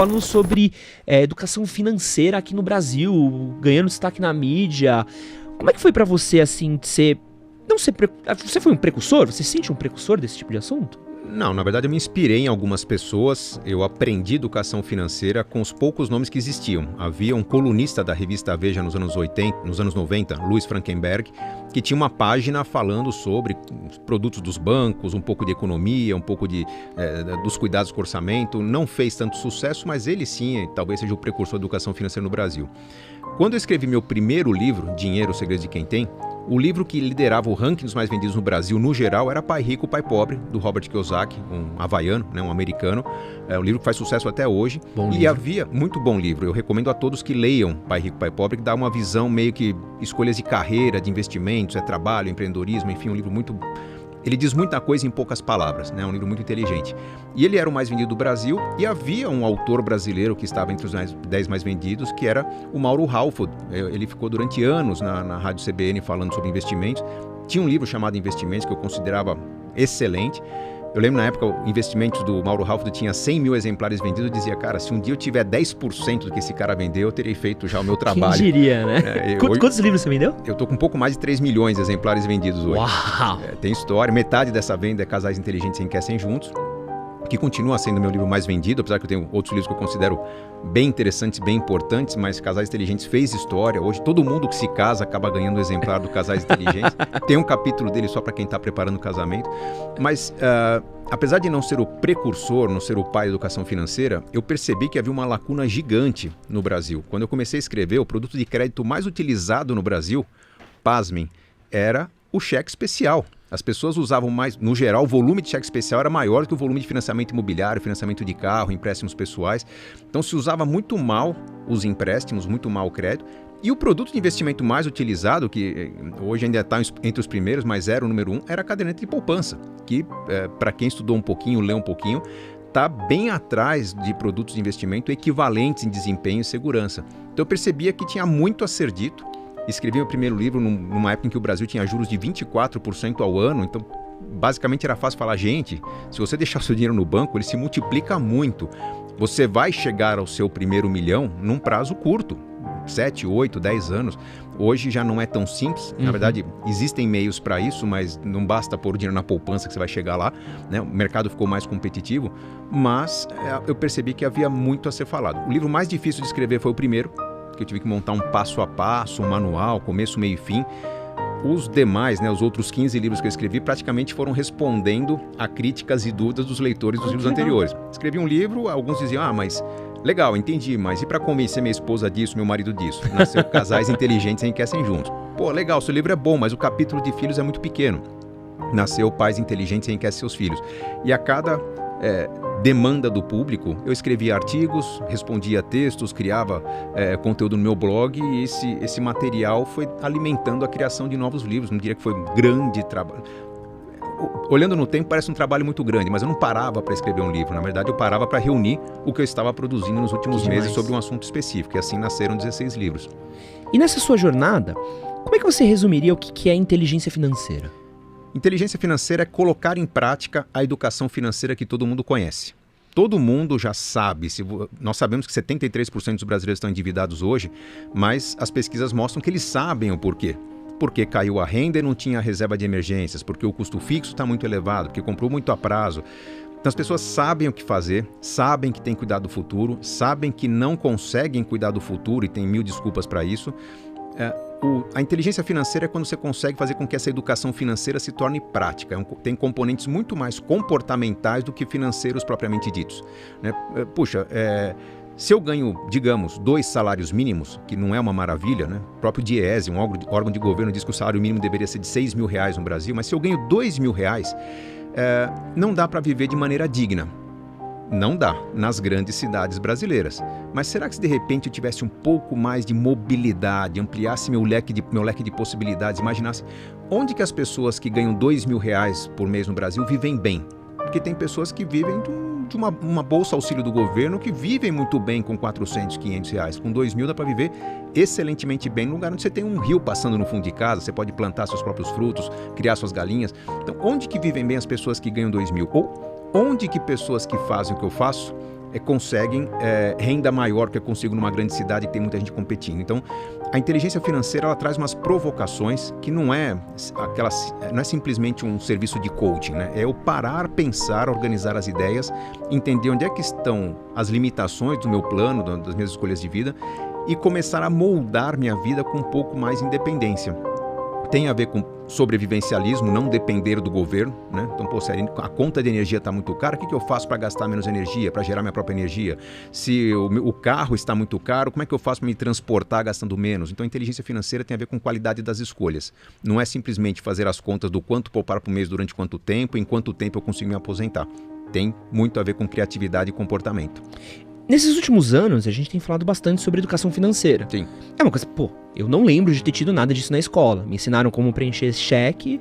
falando sobre educação financeira aqui no Brasil, ganhando destaque na mídia. Como é que foi pra você, assim, você foi um precursor? Você se sente um precursor desse tipo de assunto? Não, na verdade eu me inspirei em algumas pessoas, eu aprendi educação financeira com os poucos nomes que existiam. Havia um colunista da revista Veja nos anos 90, Luiz Frankenberg, que tinha uma página falando sobre os produtos dos bancos, um pouco de economia, um pouco dos cuidados com o orçamento. Não fez tanto sucesso, mas ele sim, talvez seja o precursor da educação financeira no Brasil. Quando eu escrevi meu primeiro livro, Dinheiro, o Segredo de Quem Tem, o livro que liderava o ranking dos mais vendidos no Brasil, no geral, era Pai Rico, Pai Pobre, do Robert Kiyosaki, um havaiano, um americano. É um livro que faz sucesso até hoje. Havia muito bom livro. Eu recomendo a todos que leiam Pai Rico, Pai Pobre, que dá uma visão meio que escolhas de carreira, de investimentos, trabalho, empreendedorismo, enfim, um livro muito... Ele diz muita coisa em poucas palavras, né? Um livro muito inteligente. E ele era o mais vendido do Brasil, e havia um autor brasileiro que estava entre os 10 mais vendidos, que era o Mauro Halford. Ele ficou durante anos na Rádio CBN falando sobre investimentos. Tinha um livro chamado Investimentos, que eu considerava excelente. Eu lembro na época, o Investimentos do Mauro Halford tinha 100 mil exemplares vendidos. Eu dizia, cara, se um dia eu tiver 10% do que esse cara vendeu, eu terei feito já o meu trabalho. Quem diria, né? Quantos livros você vendeu? Eu tô com um pouco mais de 3 milhões de exemplares vendidos hoje. Uau! Tem história. Metade dessa venda é Casais Inteligentes e Enriquecem Juntos, que continua sendo o meu livro mais vendido, apesar que eu tenho outros livros que eu considero bem interessantes, bem importantes, mas Casais Inteligentes fez história. Hoje todo mundo que se casa acaba ganhando um exemplar do Casais Inteligentes. Tem um capítulo dele só para quem está preparando o casamento. Mas, apesar de não ser o precursor, não ser o pai da educação financeira, eu percebi que havia uma lacuna gigante no Brasil. Quando eu comecei a escrever, o produto de crédito mais utilizado no Brasil, pasmem, era o cheque especial. As pessoas usavam mais, no geral, o volume de cheque especial era maior do que o volume de financiamento imobiliário, financiamento de carro, empréstimos pessoais. Então se usava muito mal os empréstimos, muito mal o crédito. E o produto de investimento mais utilizado, que hoje ainda está entre os primeiros, mas era o número 1, era a caderneta de poupança, que para quem estudou um pouquinho, leu um pouquinho, está bem atrás de produtos de investimento equivalentes em desempenho e segurança. Então eu percebia que tinha muito a ser dito. Escrevi o primeiro livro numa época em que o Brasil tinha juros de 24% ao ano, então basicamente era fácil falar, gente, se você deixar seu dinheiro no banco, ele se multiplica muito. Você vai chegar ao seu primeiro milhão num prazo curto, 7, 8, 10 anos. Hoje já não é tão simples, na verdade existem meios para isso, mas não basta pôr o dinheiro na poupança que você vai chegar lá, né? O mercado ficou mais competitivo, mas eu percebi que havia muito a ser falado. O livro mais difícil de escrever foi o primeiro, que eu tive que montar um passo a passo, um manual, começo, meio e fim. Os demais, né, os outros 15 livros que eu escrevi, praticamente foram respondendo a críticas e dúvidas dos leitores dos livros anteriores. Escrevi um livro, alguns diziam, mas legal, entendi, mas e para convencer minha esposa disso, meu marido disso? Nasceu Casais Inteligentes e Enriquecem Juntos. Pô, legal, seu livro é bom, mas o capítulo de filhos é muito pequeno. Nasceu Pais Inteligentes e Enriquecem Seus Filhos. E a cada demanda do público, eu escrevia artigos, respondia textos, criava conteúdo no meu blog, e esse material foi alimentando a criação de novos livros. Não diria que foi um grande trabalho. Olhando no tempo, parece um trabalho muito grande, mas eu não parava para escrever um livro. Na verdade, eu parava para reunir o que eu estava produzindo nos últimos meses sobre um assunto específico, e assim nasceram 16 livros. E nessa sua jornada, como é que você resumiria o que é inteligência financeira? Inteligência financeira é colocar em prática a educação financeira que todo mundo conhece. Todo mundo já sabe, nós sabemos que 73% dos brasileiros estão endividados hoje, mas as pesquisas mostram que eles sabem o porquê. Porque caiu a renda e não tinha reserva de emergências, porque o custo fixo está muito elevado, porque comprou muito a prazo. Então as pessoas sabem o que fazer, sabem que tem que cuidar do futuro, sabem que não conseguem cuidar do futuro e tem mil desculpas para isso. A inteligência financeira é quando você consegue fazer com que essa educação financeira se torne prática. Tem componentes muito mais comportamentais do que financeiros propriamente ditos, né? Puxa, se eu ganho, digamos, 2 salários mínimos, que não é uma maravilha, né? O próprio DIEESE, um órgão de governo, diz que o salário mínimo deveria ser de R$6 mil no Brasil, mas se eu ganho R$2 mil, não dá para viver de maneira digna. Não dá, nas grandes cidades brasileiras. Mas será que se de repente eu tivesse um pouco mais de mobilidade, ampliasse meu leque de possibilidades, imaginasse onde que as pessoas que ganham R$2 mil por mês no Brasil vivem bem? Porque tem pessoas que vivem de uma bolsa auxílio do governo que vivem muito bem com R$400, R$500. Com R$2 mil dá para viver excelentemente bem num lugar onde você tem um rio passando no fundo de casa, você pode plantar seus próprios frutos, criar suas galinhas. Então, onde que vivem bem as pessoas que ganham R$2 mil? Ou onde que pessoas que fazem o que eu faço conseguem renda maior que eu consigo numa grande cidade que tem muita gente competindo. Então, a inteligência financeira ela traz umas provocações que não é simplesmente um serviço de coaching, né? É eu parar, pensar, organizar as ideias, entender onde é que estão as limitações do meu plano, das minhas escolhas de vida e começar a moldar minha vida com um pouco mais de independência. Tem a ver com sobrevivencialismo, não depender do governo, né? Então, pô, se a conta de energia está muito cara, o que eu faço para gastar menos energia, para gerar minha própria energia? Se o carro está muito caro, como é que eu faço para me transportar gastando menos? Então, a inteligência financeira tem a ver com qualidade das escolhas. Não é simplesmente fazer as contas do quanto poupar por mês durante quanto tempo, em quanto tempo eu consigo me aposentar. Tem muito a ver com criatividade e comportamento. Nesses últimos anos, a gente tem falado bastante sobre educação financeira. Sim. É uma coisa, eu não lembro de ter tido nada disso na escola. Me ensinaram como preencher esse cheque,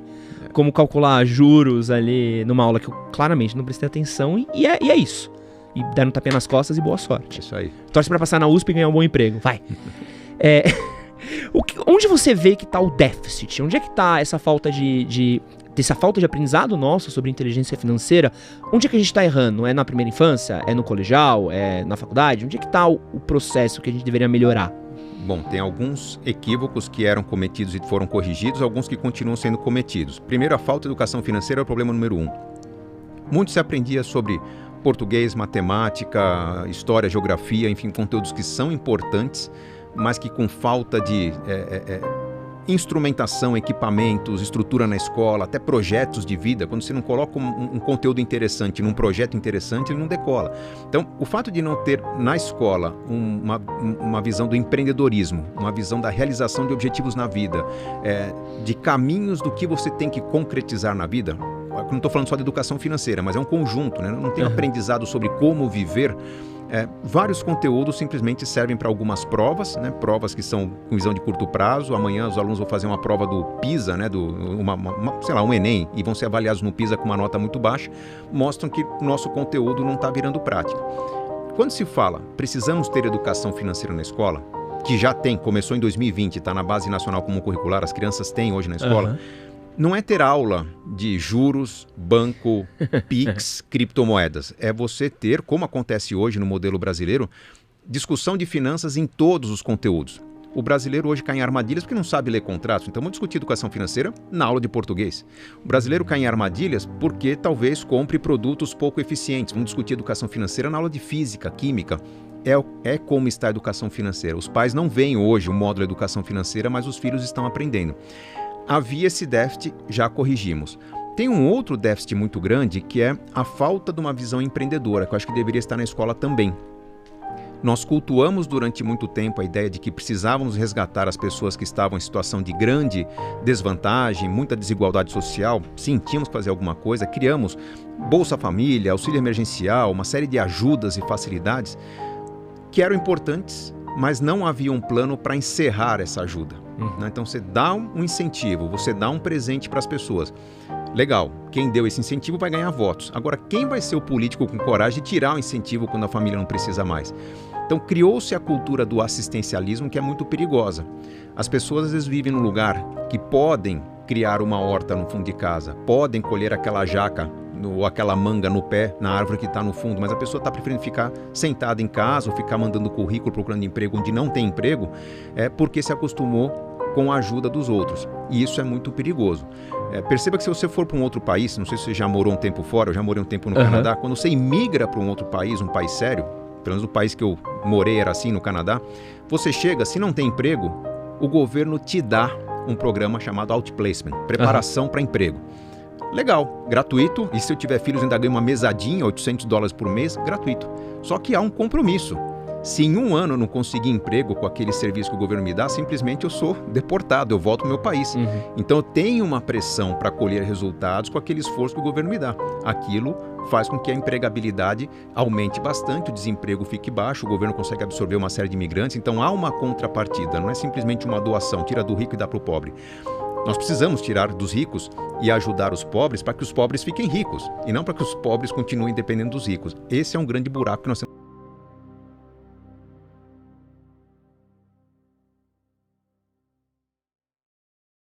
como calcular juros ali numa aula que eu claramente não prestei atenção e é isso. E deram um tapinha nas costas e boa sorte. Isso aí. Torce pra passar na USP e ganhar um bom emprego. Vai. Onde você vê que tá o déficit? Onde é que tá essa falta dessa falta de aprendizado nosso sobre inteligência financeira? Onde é que a gente está errando? É na primeira infância? É no colegial? É na faculdade? Onde é que está o processo que a gente deveria melhorar? Bom, tem alguns equívocos que eram cometidos e foram corrigidos, alguns que continuam sendo cometidos. Primeiro, a falta de educação financeira é o problema número 1. Muito se aprendia sobre português, matemática, história, geografia, enfim, conteúdos que são importantes, mas que com falta de instrumentação, equipamentos, estrutura na escola, até projetos de vida, quando você não coloca um conteúdo interessante num projeto interessante, ele não decola. Então, o fato de não ter na escola uma visão do empreendedorismo, uma visão da realização de objetivos na vida, de caminhos do que você tem que concretizar na vida, eu não estou falando só de educação financeira, mas é um conjunto, né? Não tem aprendizado sobre como viver. Vários conteúdos simplesmente servem para algumas provas, né? Provas que são com visão de curto prazo. Amanhã os alunos vão fazer uma prova do PISA, né? Um Enem, e vão ser avaliados no PISA com uma nota muito baixa, mostram que o nosso conteúdo não está virando prática. Quando se fala, precisamos ter educação financeira na escola, que já tem, começou em 2020, está na Base Nacional Comum Curricular, as crianças têm hoje na escola, não é ter aula de juros, banco, PIX, criptomoedas. É você ter, como acontece hoje no modelo brasileiro, discussão de finanças em todos os conteúdos. O brasileiro hoje cai em armadilhas porque não sabe ler contratos. Então vamos discutir educação financeira na aula de português. O brasileiro cai em armadilhas porque talvez compre produtos pouco eficientes. Vamos discutir educação financeira na aula de física, química. É como está a educação financeira. Os pais não veem hoje o módulo de educação financeira, mas os filhos estão aprendendo. Havia esse déficit, já corrigimos. Tem um outro déficit muito grande, que é a falta de uma visão empreendedora, que eu acho que deveria estar na escola também. Nós cultuamos durante muito tempo a ideia de que precisávamos resgatar as pessoas que estavam em situação de grande desvantagem, muita desigualdade social. Sim, tínhamos que fazer alguma coisa. Criamos Bolsa Família, auxílio emergencial, uma série de ajudas e facilidades que eram importantes, mas não havia um plano para encerrar essa ajuda. Então você dá um incentivo, você dá um presente para as pessoas. Legal, quem deu esse incentivo vai ganhar votos. Agora, quem vai ser o político com coragem de tirar o incentivo quando a família não precisa mais? Então criou-se a cultura do assistencialismo, que é muito perigosa. As pessoas às vezes vivem num lugar que podem criar uma horta no fundo de casa, podem colher aquela jaca ou aquela manga no pé, na árvore que está no fundo, mas a pessoa está preferindo ficar sentada em casa ou ficar mandando currículo, procurando emprego onde não tem emprego, porque se acostumou com a ajuda dos outros. E isso é muito perigoso. Perceba que se você for para um outro país, não sei se você já morou um tempo fora, eu já morei um tempo no Canadá, quando você imigra para um outro país, um país sério, pelo menos o país que eu morei era assim, no Canadá, você chega, se não tem emprego, o governo te dá um programa chamado Outplacement, preparação para emprego. Legal, gratuito, e se eu tiver filhos ainda ganho uma mesadinha, $800 por mês, gratuito. Só que há um compromisso. Se em um ano eu não conseguir emprego com aquele serviço que o governo me dá, simplesmente eu sou deportado, eu volto para o meu país. Então eu tenho uma pressão para colher resultados com aquele esforço que o governo me dá. Aquilo faz com que a empregabilidade aumente bastante, o desemprego fique baixo, o governo consegue absorver uma série de imigrantes. Então há uma contrapartida, não é simplesmente uma doação, tira do rico e dá para o pobre. Nós precisamos tirar dos ricos e ajudar os pobres para que os pobres fiquem ricos, e não para que os pobres continuem dependendo dos ricos. Esse é um grande buraco que nós temos.